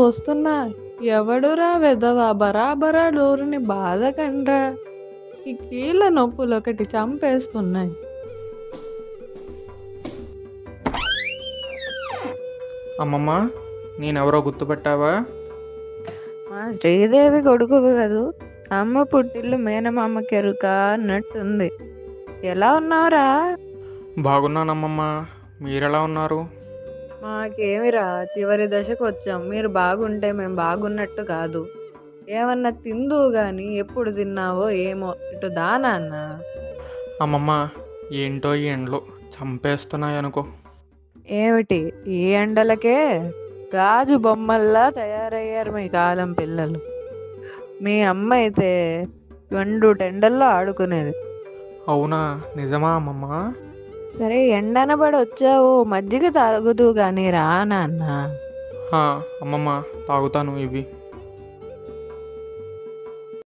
వస్తున్నా. ఎవడురా వెధవ బరాబరా డోరుని బాధకండ్రా. ఈ కీళ్ళ నొప్పులు ఒకటి చంపేస్తున్నాయి. అమ్మమ్మ, నేనెవరో గుర్తుపట్టావా? మా శ్రీదేవి కొడుకు కదూ. అమ్మ పుట్టిల్లు మేనమామ కెరుక అన్నట్టుంది. ఎలా ఉన్నావురా? బాగున్నానమ్మమ్మ, మీరెలా ఉన్నారు? మాకేమిరా, చివరి దశకు వచ్చాం. మీరు బాగుంటే మేము బాగున్నట్టు కాదు. ఏమన్నా తిందు గాని ఎప్పుడు తిన్నావో ఏమో. ఇటు దానా అన్న. అమ్మమ్మ, ఏంటో ఈ ఎండలు చంపేస్తున్నాయనుకో. ఏమిటి ఈ ఎండలకే గాజు బొమ్మల్లా తయారయ్యారు మీ కాలం పిల్లలు. మీ అమ్మ అయితే ఎండల్లో ఆడుకునేది. అవునా, నిజమా అమ్మమ్మ? సరే ఎండనబడి వచ్చావు, మజ్జిగ తాగుతూ గాని రా నాన్న. అమ్మమ్మ, తాగుతాను ఇవి.